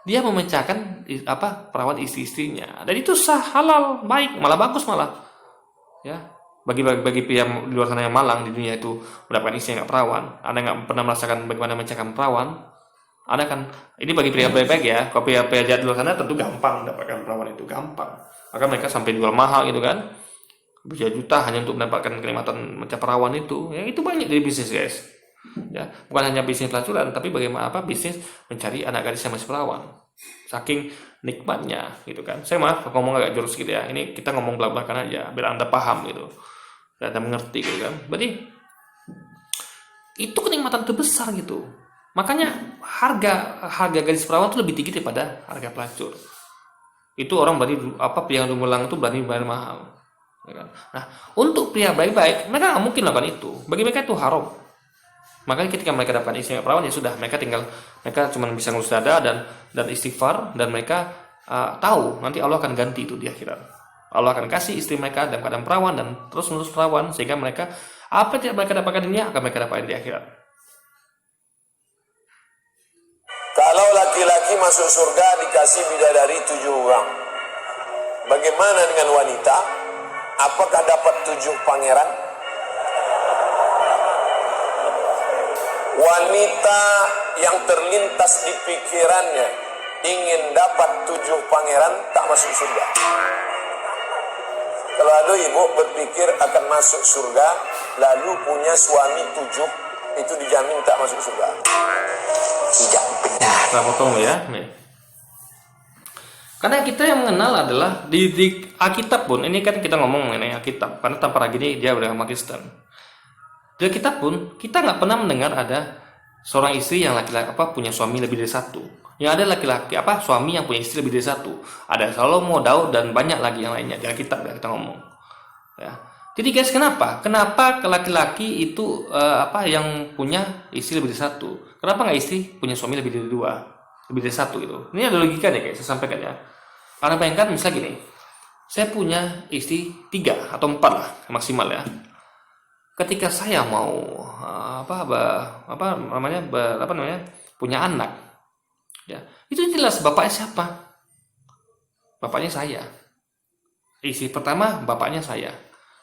Dia memecahkan perawan istri-istrinya. Dan itu sah, halal, baik, malah bagus malah. Ya. Bagi pria di luar sana yang malang di dunia itu mendapatkan istri yang nggak perawan, Anda nggak pernah merasakan bagaimana memecahkan perawan, Anda kan ini bagi pria baik-baik ya. Kalau pria jahat di luar sana tentu gampang mendapatkan perawan itu, gampang. Maka mereka sampai jual mahal gitu kan, berjuta hanya untuk mendapatkan kenikmatan mencari perawan itu. Ya itu banyak dari bisnis, guys. Ya, bukan hanya bisnis pelacuran, tapi bagaimana bisnis mencari anak gadis yang masih perawan. Saking nikmatnya gitu kan. Saya ngomong agak jurus gitu ya. Ini kita ngomong belak-belakan aja biar Anda paham gitu. Dan Anda mengerti gitu kan. Berarti itu kenikmatan terbesar gitu. Makanya harga gadis perawan itu lebih tinggi daripada harga pelacur. Itu orang berarti pria yang dumelang itu berani bayar mahal. Ya kan? Nah, untuk pria baik-baik mereka nggak mungkin lakukan itu. Bagi mereka itu haram. Makanya ketika mereka dapat istri perawan ya sudah, mereka cuma bisa ngurus dada dan istighfar, dan mereka tahu nanti Allah akan ganti itu di akhirat. Allah akan kasih istri mereka dalam keadaan perawan dan terus menerus perawan, sehingga mereka apa yang mereka dapatkan di dunia akan mereka dapatkan di akhirat. Kalau laki-laki masuk surga dikasih bidadari 7 orang, bagaimana dengan wanita? Apakah dapat 7 pangeran? Wanita yang terlintas di pikirannya ingin dapat 7 pangeran tak masuk surga. Kalau ada ibu berpikir akan masuk surga, lalu punya suami 7, itu dijamin tak masuk surga. Tidak benar. Kita potong ya. Nih. Karena kita yang mengenal adalah di Alkitab pun, ini kan kita ngomong mengenai Alkitab, karena tanpa lagi ini dia udah sama Kristen. Di Alkitab pun kita nggak pernah mendengar ada seorang istri yang laki-laki punya suami lebih dari satu. Yang ada laki-laki suami yang punya istri lebih dari satu. Ada Salomo, Daud, dan banyak lagi yang lainnya di Alkitab ya kita ngomong. Ya. Jadi guys, kenapa? Kenapa laki-laki itu yang punya istri lebih dari satu? Kenapa nggak istri punya suami lebih dari 2? Lebih dari 1 gitu. Ini ada logika deh guys, saya sampaikan ya. Karena bayangkan misalnya gini, saya punya istri 3 atau 4 lah maksimal ya. Ketika saya mau punya anak, ya itu jelas bapaknya siapa? Bapaknya saya. Istri pertama bapaknya saya.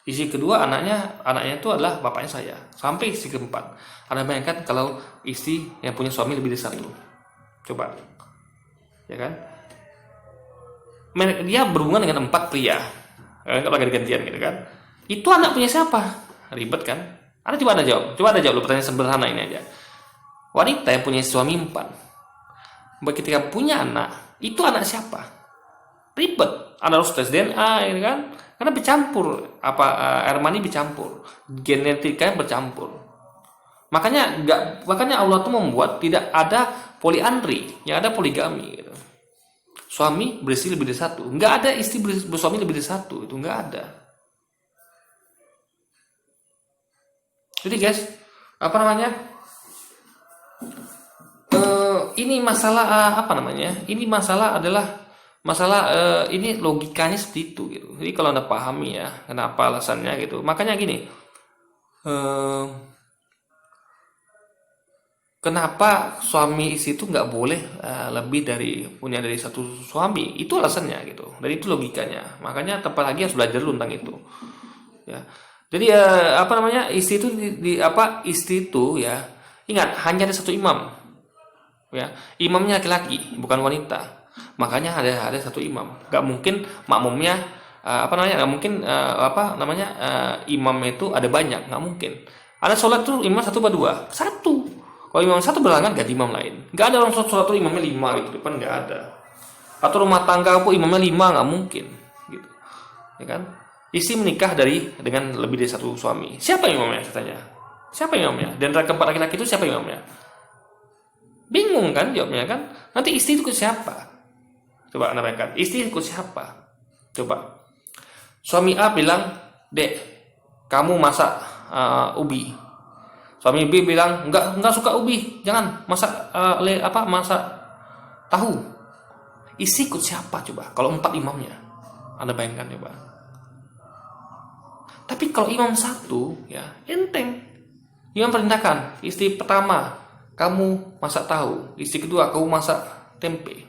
Istri kedua anaknya itu adalah bapaknya saya. Sampai istri keempat. Anda bayangkan kalau istri yang punya suami lebih dari 1. Coba, ya kan? Dia berhubungan dengan 4 pria, kalau lagi gantian gitu kan? Itu anak punya siapa? Ribet kan? Anda coba Anda jawab, pertanyaan sederhana ini aja. Wanita yang punya suami 4, ketika punya anak, itu anak siapa? Ribet. Anda harus tes DNA, gitu kan? Karena bercampur, air mani bercampur, genetikanya bercampur. Makanya Allah tuh membuat tidak ada poliandri, yang ada poligami gitu. Suami beristri lebih dari 1. Nggak ada istri bersuami lebih dari 1, itu nggak ada. Jadi guys, ini masalah Ini masalah ini logikanya seperti itu gitu. Jadi kalau Anda pahami ya, kenapa alasannya gitu. Makanya gini. Kenapa suami istri itu nggak boleh punya dari 1 suami? Itu alasannya gitu. Dan itu logikanya. Makanya tempat lagi harus belajar dulu tentang itu. Ya. Jadi istri itu istri itu ya, ingat hanya ada 1 imam. Ya, imamnya laki-laki, bukan wanita. Makanya ada 1 imam. Nggak mungkin makmumnya imamnya itu ada banyak, nggak mungkin. Ada sholat tuh imam 1 atau 2? 1. Kalau imam 1 berhalangan ganti imam lain. Nggak ada orang sholat tuh imamnya 5 gitu depan, nggak ada. Atau rumah tangga pun imamnya 5, nggak mungkin gitu. Ya kan? Istri menikah dengan lebih dari 1 suami. Siapa imamnya katanya? Siapa imamnya? Dan keempat laki-laki itu siapa imamnya? Bingung kan jawabnya kan? Nanti istri ikut siapa? Coba Anda bayangkan, istri ikut siapa? Coba. Suami A bilang, "Dek, kamu masak ubi." Suami B bilang, enggak suka ubi, jangan masak masak tahu. Istri ikut siapa coba? Kalau 4 imamnya, Anda bayangkan coba. Tapi kalau imam 1, ya enteng. Imam perintahkan, istri pertama kamu masak tahu, istri kedua kamu masak tempe.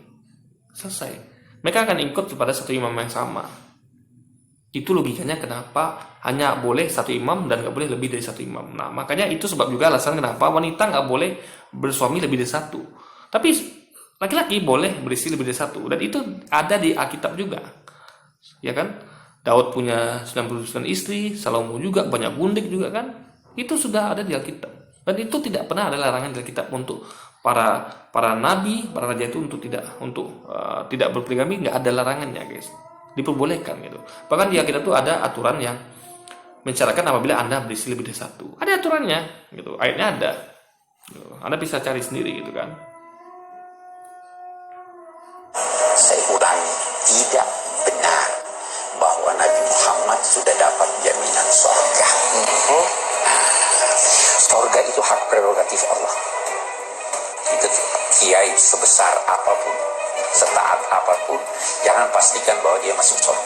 Selesai. Mereka akan ikut kepada 1 imam yang sama. Itu logikanya kenapa hanya boleh 1 imam dan nggak boleh lebih dari 1 imam. Nah, makanya itu sebab juga alasan kenapa wanita nggak boleh bersuami lebih dari 1. Tapi laki-laki boleh beristri lebih dari 1. Dan itu ada di Alkitab juga. Ya kan? Daud punya 99 istri, Salomo juga, banyak gundik juga kan? Itu sudah ada di Alkitab. Dan itu tidak pernah ada larangan di Alkitab untuk para nabi, para raja itu untuk tidak berpoligami, nggak ada larangannya, guys. Diperbolehkan gitu. Bahkan di Alkitab itu ada aturan yang mensyaratkan apabila Anda beristri lebih dari 1. Ada aturannya gitu. Ayatnya ada. Gitu. Anda bisa cari sendiri gitu kan. Saya ulangi, tidak benar bahwa Nabi Muhammad sudah dapat jaminan surga. Surga itu hak prerogatif Allah. Itu kiai sebesar apapun, setaat apapun, jangan pastikan bahwa dia masuk surga.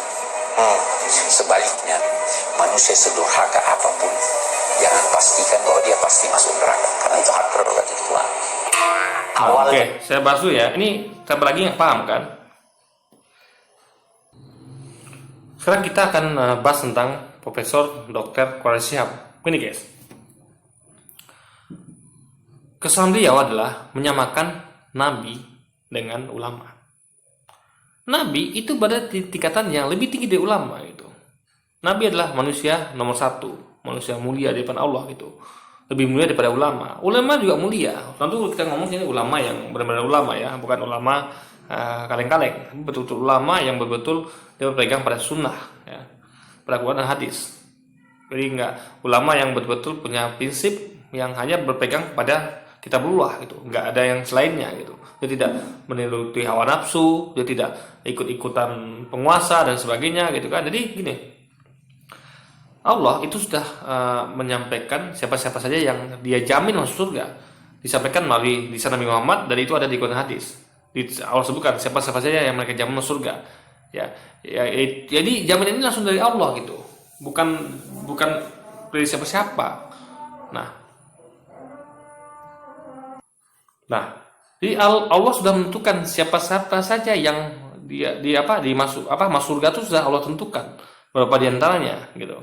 Sebaliknya, manusia sedurhaka apapun, jangan pastikan bahwa dia pasti masuk neraka, karena itu hak prerogatif Tuhan. Oke, saya bahas dulu ya. Ini siapa lagi nggak paham kan? Sekarang kita akan bahas tentang Profesor Dr. Quraish Shihab. Ini guys, kesalahan beliau adalah menyamakan nabi dengan ulama. Nabi itu berada di tingkatan yang lebih tinggi dari ulama itu. Nabi adalah manusia nomor satu, manusia mulia di depan Allah gitu. Lebih mulia daripada ulama. Ulama juga mulia. Tentu kita ngomong ini ulama yang benar-benar ulama ya, bukan ulama kaleng-kaleng. Betul-betul ulama yang betul-betul dia berpegang pada sunnah ya, pada Quran dan hadis. Jadi enggak ulama yang betul-betul punya prinsip yang hanya berpegang pada kitabullah gitu, enggak ada yang selainnya gitu. Dia tidak meniruti hawa nafsu, dia tidak ikut-ikutan penguasa dan sebagainya gitu kan. Jadi gini, Allah itu sudah menyampaikan siapa-siapa saja yang dia jamin masuk surga. Disampaikan melalui lisan Nabi Muhammad, dan itu ada di Quran hadis. Allah sebutkan siapa-siapa saja yang mereka jamin masuk surga. Jadi jaminan ini langsung dari Allah gitu. Bukan dari siapa-siapa. Nah, jadi Allah sudah menentukan siapa-siapa saja yang masuk surga itu sudah Allah tentukan. Berapa di antaranya gitu.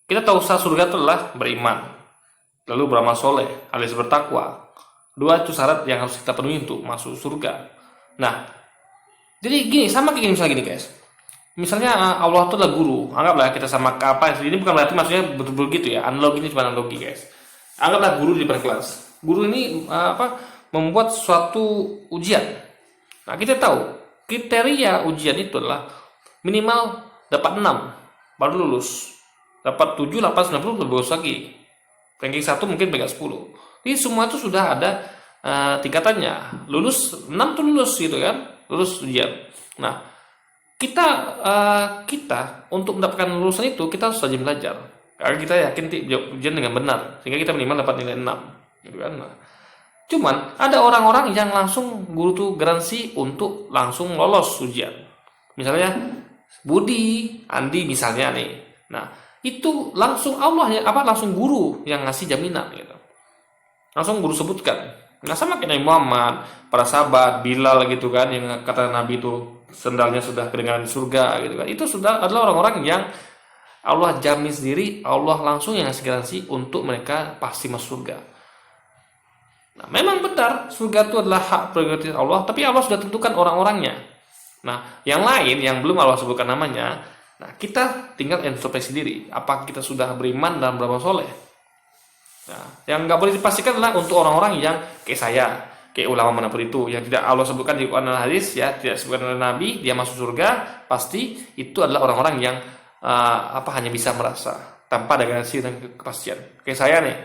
Kita tahu sah surga itu adalah beriman, lalu beramal soleh, alias bertakwa. Dua itu syarat yang harus kita penuhi untuk masuk surga. Nah, jadi gini, sama kayak gini misalnya gini guys. Misalnya Allah itu adalah guru, anggaplah kita sama apa? Ini bukan berarti maksudnya betul-betul gitu ya. Analogi ini cuma analogi guys. Anggaplah guru di depan kelas. Guru ini membuat suatu ujian. Nah, kita tahu kriteria ujian itu adalah minimal dapat 6 baru lulus. Dapat 7, 8, 90 lebih bagus lagi. Ranking 1 mungkin pegang 10. Jadi semua itu sudah ada tingkatannya. Lulus 6 tuh lulus gitu kan. Lulus ujian. Nah, kita untuk mendapatkan lulusan itu kita harus rajin belajar. Karena kita yakin ujian dengan benar, sehingga kita minimal dapat nilai 6 gitu kan. Nah, cuman ada orang-orang yang langsung guru tuh garansi untuk langsung lolos ujian. Misalnya Budi, Andi misalnya nih. Nah, itu langsung langsung guru yang ngasih jaminan gitu. Langsung guru sebutkan. Nah, sama kayak Nabi Muhammad, para sahabat, Bilal gitu kan, yang kata Nabi itu sendalnya sudah kedengaran di surga gitu kan. Itu sudah adalah orang-orang yang Allah jamin sendiri, Allah langsung yang ngasih garansi untuk mereka pasti masuk surga. Nah, memang benar surga itu adalah hak prerogatif Allah, tapi Allah sudah tentukan orang-orangnya. Nah, yang lain yang belum Allah sebutkan namanya, nah kita tinggal introspeksi diri. Apakah kita sudah beriman dan beramal soleh? Nah, yang nggak boleh dipastikan adalah untuk orang-orang yang kayak saya, kayak ulama manapun itu, yang tidak Allah sebutkan di Quran dan hadis, ya tidak sebutkan oleh Nabi, dia masuk surga, pasti itu adalah orang-orang yang hanya bisa merasa tanpa ada garansi dan kepastian. Kayak saya nih,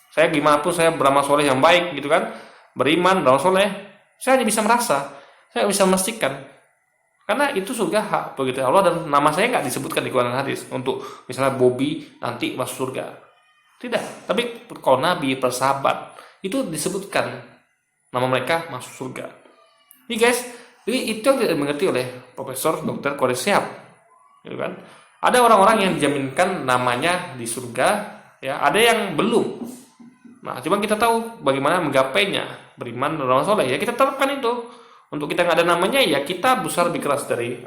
saya gimana pun saya beramal soleh yang baik gitu kan, beriman, beramal soleh, saya hanya bisa merasa, saya bisa memastikan, karena itu surga hak begitu Allah, dan nama saya nggak disebutkan di Quran hadis untuk misalnya Bobby nanti masuk surga, tidak. Tapi kalau Nabi, persahabat itu disebutkan nama mereka masuk surga. Ini guys, jadi itu yang tidak dimengerti oleh Profesor Dr. Korea Siap, gitu kan? Ada orang-orang yang dijaminkan namanya di surga, ya, ada yang belum. Nah, cuma kita tahu bagaimana menggapainya, beriman dan beramal soleh. Ya kita terapkan itu. Untuk kita nggak ada namanya, ya kita berusaha lebih keras dari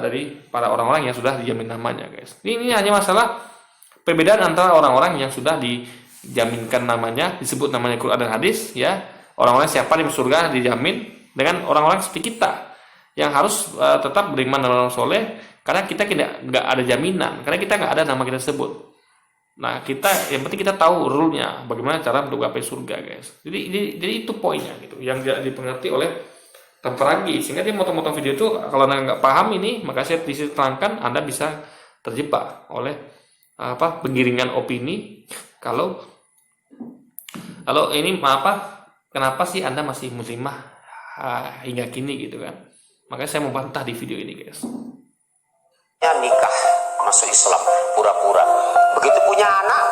dari para orang-orang yang sudah dijamin namanya, guys. Ini hanya masalah perbedaan antara orang-orang yang sudah dijaminkan namanya, disebut namanya Quran dan hadis, ya. Orang-orang siapa di surga dijamin, dengan orang-orang seperti kita yang harus tetap beriman dan beramal soleh. Karena kita nggak ada jaminan, karena kita nggak ada nama kita sebut. Nah, yang penting kita tahu rule-nya, bagaimana cara untuk gapai surga, guys. Jadi itu poinnya gitu, yang tidak dipengerti oleh tanpa lagi, sehingga dia motong-motong video itu kalau Anda nggak paham ini, maka saya terangkan, Anda bisa terjebak oleh penggiringan opini. Kalau ini kenapa sih Anda masih muslimah hingga kini gitu kan? Makanya saya membantah di video ini, guys. Nikah masuk Islam pura-pura, begitu punya anak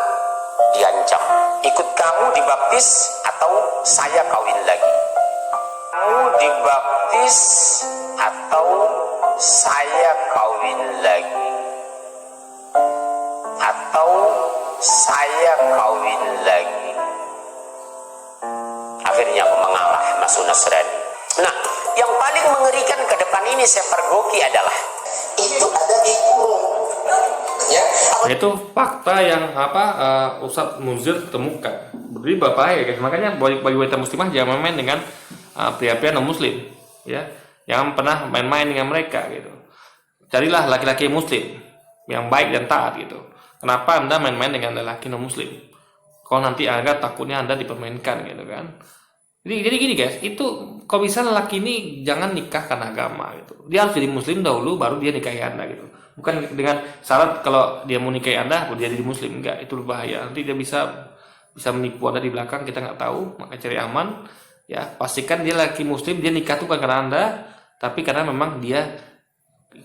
diancam, ikut kamu dibaptis atau saya kawin lagi, kamu dibaptis atau saya kawin lagi, atau saya kawin lagi. Akhirnya aku mengalah, masuk Nasrani. Nah, yang paling mengerikan ke depan ini saya pergoki adalah itu ada di kurung, ya. Itu fakta yang Ustadz Muzir temukan. Jadi bahaya, guys. Makanya bagi wanita muslimah jangan main dengan pria-pria non muslim, ya. Jangan pernah main-main dengan mereka gitu. Carilah laki-laki muslim yang baik dan taat gitu. Kenapa Anda main-main dengan lelaki non muslim? Kalau nanti agak takutnya Anda dipermainkan gitu kan. Jadi gini guys, itu kalau bisa lelaki ini jangan nikah karena agama gitu. Dia harus jadi muslim dahulu baru dia nikahi Anda gitu. Bukan dengan syarat kalau dia mau nikahi Anda dia jadi muslim, enggak, itu berbahaya. Nanti dia bisa menipu Anda di belakang, kita nggak tahu. Maka cari aman ya, pastikan dia laki muslim, dia nikah tuh bukan karena Anda, tapi karena memang dia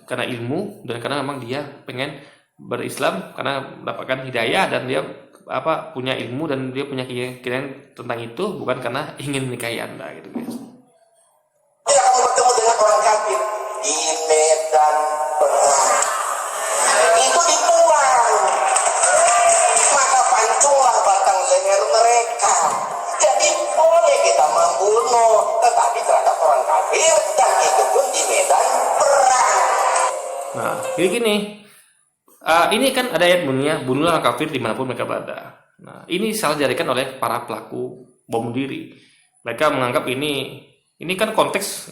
karena ilmu dan karena memang dia pengen berislam karena mendapatkan hidayah dan dia punya ilmu dan dia punya keyakinan tentang itu, bukan karena ingin menikahi Anda gitu guys. Dia akan bertemu dengan orang kafir di medan perang. Itu dibuang, maka pancunglah batang leher mereka. Jadi boleh kita membunuh, tetapi terhadap orang kafir, dan itu pun di medan perang. Nah, jadi gini. Ini kan ada ayat bunyinya, bunuhlah orang kafir dimanapun mereka berada. Nah, ini salah diartikan oleh para pelaku bom diri. Mereka menganggap ini kan konteks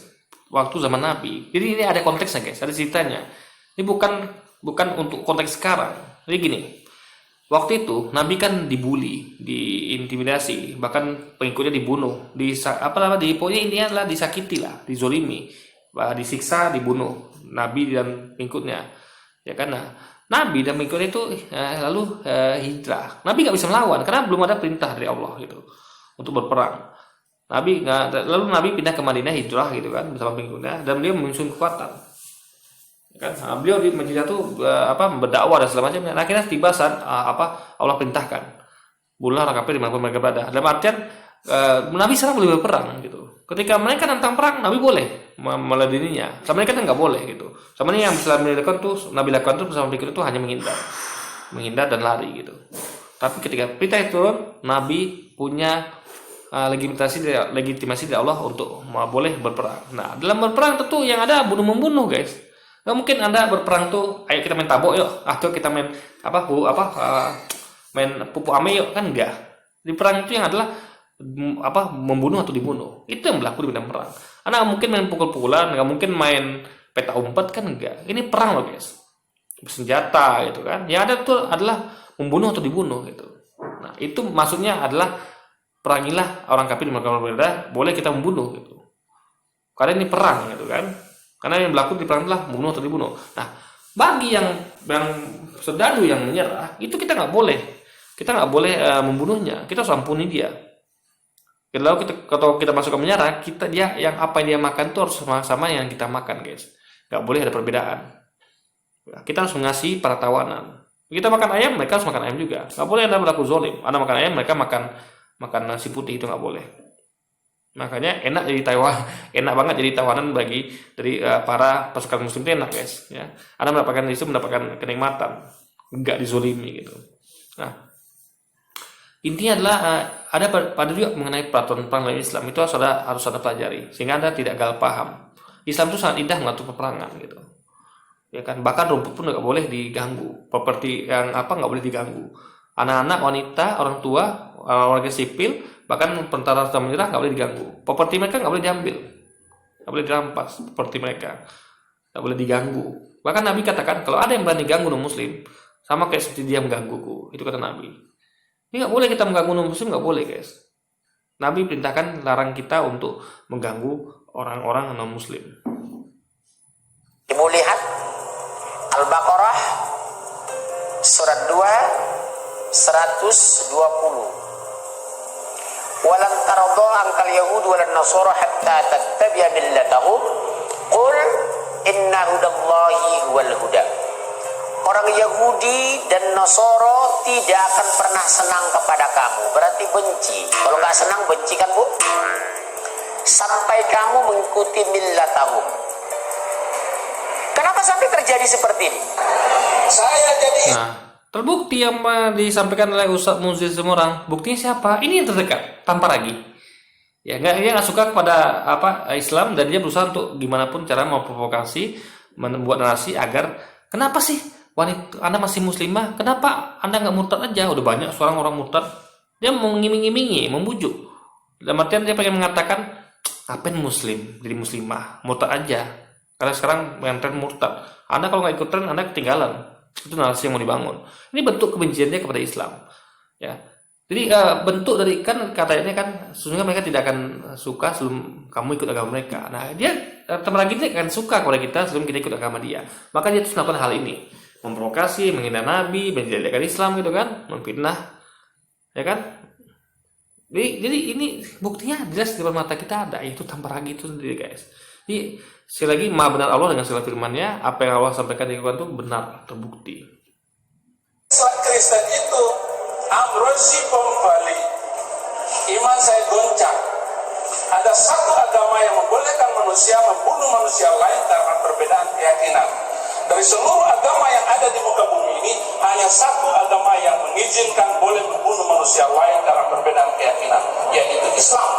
waktu zaman Nabi. Jadi ini ada konteksnya guys, ada ceritanya. Ini bukan untuk konteks sekarang. Jadi gini, waktu itu Nabi kan dibully, diintimidasi, bahkan pengikutnya dibunuh, pokoknya intinya adalah disakiti lah, dizolimi, disiksa, dibunuh Nabi dan pengikutnya. Ya kan, Nabi dan pengikutnya itu lalu hijrah. Nabi nggak bisa melawan karena belum ada perintah dari Allah gitu untuk berperang. Lalu Nabi pindah ke Madinah, hijrah gitu kan bersama pengikutnya, dan beliau menyusun kekuatan. Ya kan, beliau di Madinah tuh berdakwah dan segala macamnya. Nah, akhirnya tiba saat Allah perintahkan bunuhlah orang kafir dimanapun mereka berada. Dalam artian Nabi sekarang boleh berperang gitu. Ketika mereka tentang perang, Nabi boleh meladeninya. Sama mereka kan nggak boleh gitu. Sama ini yang bisa Nabi lakukan tuh bersama pengikut itu hanya menghindar dan lari gitu. Tapi ketika perintah itu turun, Nabi punya legitimasi dari Allah untuk boleh berperang. Nah, dalam berperang tentu yang ada bunuh-membunuh guys. Nggak mungkin Anda berperang tuh, ayo kita main tabok yuk, atau kita main main pupu ame yuk, kan enggak. Di perang itu yang adalah membunuh atau dibunuh. Itu yang berlaku di medan perang. Anda nggak mungkin main pukul-pukulan, nggak mungkin main peta umpet, kan enggak. Ini perang loh guys, bersenjata gitu kan. Yang ada itu adalah membunuh atau dibunuh gitu. Nah, itu maksudnya adalah perangilah orang kafir di mana berada, boleh kita membunuh gitu. Karena ini perang gitu kan. Karena yang berlaku di perang adalah membunuh atau dibunuh. Nah, bagi yang serdadu yang menyerah, itu kita nggak boleh. Kita nggak boleh membunuhnya. Kita harus ampuni dia. Kalau kita masuk ke menyerah, yang apa yang dia makan itu harus sama-sama yang kita makan, guys. Nggak boleh ada perbedaan. Kita harus mengasihi para tawanan. Kita makan ayam, mereka harus makan ayam juga. Nggak boleh ada berlaku zolim. Anda makan ayam, mereka makan nasi putih, itu nggak boleh. Makanya enak banget jadi tawanan dari para pasukan muslim itu enak guys. Ya, Anda mendapatkan kenikmatan, nggak dizolimi gitu. Nah, intinya adalah ada juga mengenai peraturan perang dalam Islam itu harus ada pelajari sehingga Anda tidak gagal paham. Islam itu sangat indah mengatur peperangan gitu. Ya kan, bahkan rumput pun nggak boleh diganggu, properti yang nggak boleh diganggu. Anak-anak, wanita, orang tua, warga sipil, bahkan tentara sudah menyerah nggak boleh diganggu. Properti mereka nggak boleh diambil, nggak boleh dirampas. Properti mereka nggak boleh diganggu. Bahkan Nabi katakan kalau ada yang berani ganggu non muslim, sama kayak seperti dia menggangguku. Itu kata Nabi. Ini nggak boleh kita mengganggu non muslim, nggak boleh guys. Nabi perintahkan larang kita untuk mengganggu orang-orang non muslim. Ibu lihat Al-Baqarah surat 2 120. Walan taradha ankal yahud walan nasara hatta tattabi'a millatahum qul inna hudallahi wal huda. Orang Yahudi dan Nasara tidak akan pernah senang kepada kamu, berarti benci. Kalau nggak senang benci kan Bu? Sampai kamu mengikuti millatahum. Kenapa sampai terjadi seperti ini? Saya jadi Terbukti yang disampaikan oleh Ustaz Muzil Semorang. Buktinya siapa? Ini yang terdekat, tanpa lagi. Ya, dia nggak suka kepada Islam dan dia berusaha untuk gimana pun cara memprovokasi, membuat narasi agar kenapa sih wanita Anda masih muslimah? Kenapa Anda nggak murtad aja? Udah banyak seorang orang murtad. Dia mau ngiming-ngimingi, membujuk. Dalam artian dia pengen mengatakan, ngapain muslim jadi muslimah? Murtad aja. Karena sekarang yang tren murtad. Anda kalau nggak ikut tren, Anda ketinggalan. Itu narasi yang mau dibangun. Ini bentuk kebencian dia kepada Islam. Ya. Jadi bentuk dari, kan katanya kan sesungguhnya mereka tidak akan suka sebelum kamu ikut agama mereka. Nah, dia teman lagi dia akan suka kepada kita sebelum kita ikut agama dia. Maka dia terus melakukan hal ini, memprovokasi, menghina Nabi, menjelekan Islam gitu kan, memfitnah, ya kan? Jadi ini buktinya jelas di depan mata kita ada, yaitu tanpa ragu itu sendiri, guys. Jadi sekali lagi, maha benar Allah dengan segala firman-Nya, apa yang Allah sampaikan di Al-Quran itu benar, terbukti. Islam Kristen itu amrosi bom Bali, iman saya goncang. Ada satu agama yang membolehkan manusia membunuh manusia lain karena perbedaan keyakinan. Dari seluruh agama yang ada di muka bumi ini, hanya satu agama yang mengizinkan boleh membunuh manusia lain karena perbedaan keyakinan, yaitu Islam.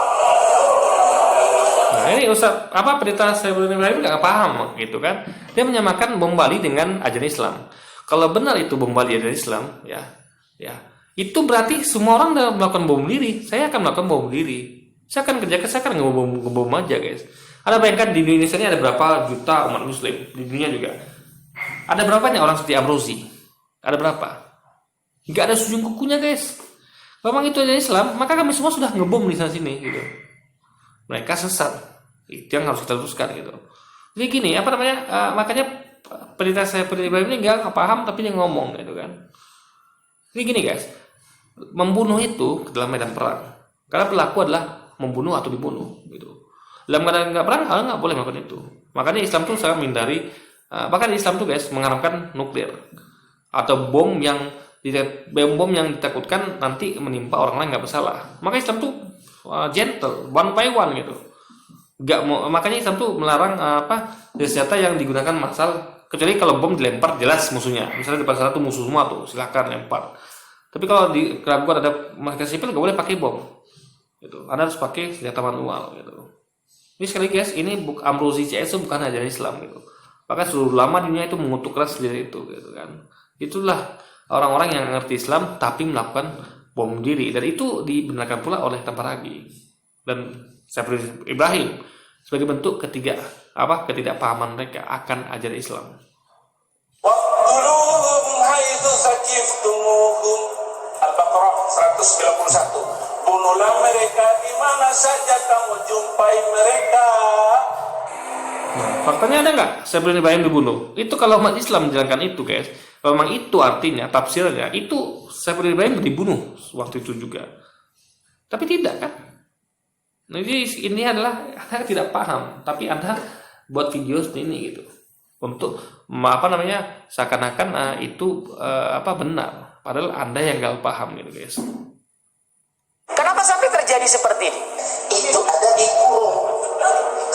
Nah, ini Ustaz, apa pendeta Saiful Ibrahim nggak paham gitu kan? Dia menyamakan bom Bali dengan ajaran Islam. Kalau benar itu bom Bali ajaran Islam, ya, itu berarti semua orang dalam melakukan bom diri. Saya akan melakukan bom diri. Saya akan kerjakan, saya akan ngebom aja, guys. Ada bayangkan di Indonesia ini ada berapa juta umat Muslim, di dunia juga. Ada berapanya orang seperti Amrozi? Ada berapa? Nggak ada sujung kukunya, guys. Kalau memang itu ajaran Islam, maka kami semua sudah ngebom di sana sini, gitu. Mereka sesat. Itu yang harus kita teruskan, gitu. Jadi gini, apa namanya? Makanya pendeta Saiful Ibrahim ini nggak paham, tapi dia ngomong, gitu kan. Jadi gini, guys. Membunuh itu dalam medan perang. Karena pelaku adalah membunuh atau dibunuh, gitu. Dalam keadaan nggak perang, nggak boleh melakukan itu. Makanya Islam tuh sangat menghindari, bahkan Islam tuh, guys, mengharamkan nuklir atau bom yang ditakutkan nanti menimpa orang lain nggak bersalah. Maka Islam tuh gentle, one by one, gitu. Nggak mau, makanya Islam tuh melarang senjata yang digunakan massal, kecuali kalau bom dilempar jelas musuhnya. Misalnya di depan sana tuh musuh semua tuh, silakan lempar. Tapi kalau di keraguan ada masyarakat sipil nggak boleh pakai bom. Gitu. Anda harus pakai senjata manual, gitu. Ini sekali, guys, ini Amrozi CS itu bukan ajaran Islam, gitu. Bahkan seluruh ulama dunia itu mengutuk keras dari itu, gitu kan. Itulah orang-orang yang ngerti Islam tapi melakukan bom diri, dan itu dibenarkan pula oleh Tamparagi dan Saiful Ibrahim sebagai bentuk ketidakpahaman mereka akan ajaran Islam. Waqtuluhum haitsu saqiftumuhum. Al-Baqarah 191. Bunuhlah mereka di mana saja kamu jumpai mereka. Nah, faktanya ada nggak Saiful Ibrahim dibunuh? Itu kalau umat Islam menjalankan itu, guys. Kalau memang itu artinya, tafsirnya, itu Saiful Ibrahim dibunuh waktu itu juga. Tapi tidak, kan? Nah, jadi ini adalah Anda tidak paham, tapi Anda buat video seperti ini, gitu. Untuk seakan-akan itu benar, padahal Anda yang nggak paham, gitu, guys. Kenapa sampai terjadi seperti ini? Itu ada dikurung.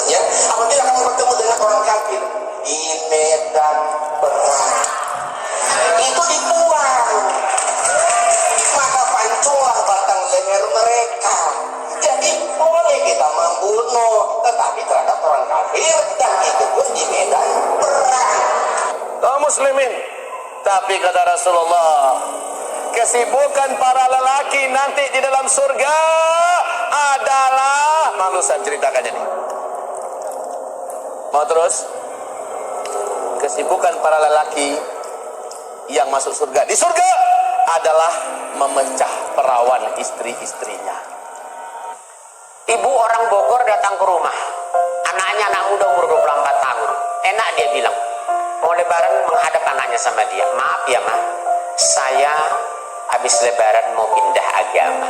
Ya, apabila kamu bertemu dengan orang kafir di medan perang, itu dibuang, maka pancunglah batang leher mereka. Jadi boleh kita membunuh, tetapi terhadap orang kafir, dan itu pun di medan perang. Kaum muslimin, tapi kata Rasulullah, kesibukan para lelaki nanti di dalam surga adalah, malu saya ceritakan ini. Mau terus? Kesibukan para lelaki yang masuk surga di surga adalah memecah perawan istri-istrinya. Ibu orang Bogor datang ke rumah. Anaknya anak muda umur 24 tahun. Enak, dia bilang. Mau lebaran menghadap anaknya sama dia. Maaf ya, Ma. Saya habis lebaran mau pindah agama.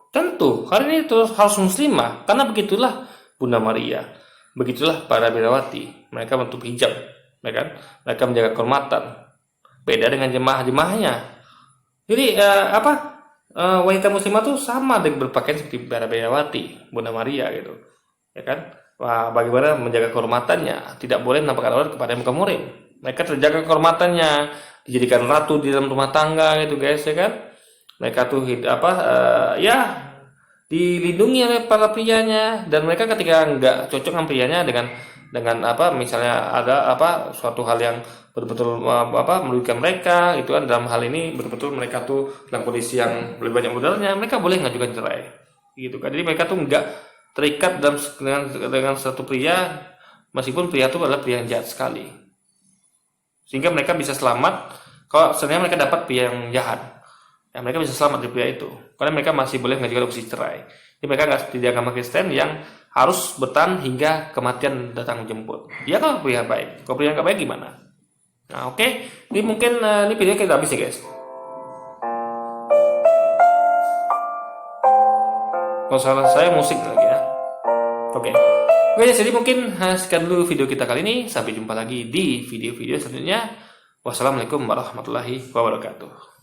Tentu, hari ini harus muslimah, karena begitulah Bunda Maria, begitulah para birawati. Mereka menutup hijab, ya kan? Mereka menjaga kehormatan. Beda dengan jemaah-jemaahnya. Jadi wanita muslimah tuh sama dengan berpakaian seperti para birawati, Bunda Maria, gitu, ya kan? Wah, bagaimana menjaga kehormatannya? Tidak boleh menampakkan aurat kepada muka murim. Mereka terjaga kehormatannya, dijadikan ratu di dalam rumah tangga, gitu, guys, ya kan? Mereka tuh dilindungi oleh para prianya, dan mereka ketika nggak cocok dengan prianya dengan misalnya ada suatu hal yang betul-betul merugikan mereka, itu kan dalam hal ini betul-betul mereka tuh dalam kondisi yang lebih banyak modalnya, mereka boleh ngajukan cerai. gitu kan. Jadi mereka tuh nggak terikat dengan satu pria, meskipun pria itu adalah pria yang jahat sekali, sehingga mereka bisa selamat. Kalau sebenarnya mereka dapat pria yang jahat, ya mereka bisa selamat dari pria itu, karena mereka masih boleh mengajukan opsi cerai. Jadi mereka tidak agama Kristen yang harus bertahan hingga kematian datang menjemput. Dia kan pria baik. Kalau pria nggak baik gimana? Nah, oke. Ini mungkin ini video kita habis ya guys. Kalau salah saya musik lagi ya. Oke. Oke, jadi mungkin sekian dulu video kita kali ini. Sampai jumpa lagi di video-video selanjutnya. Wassalamualaikum warahmatullahi wabarakatuh.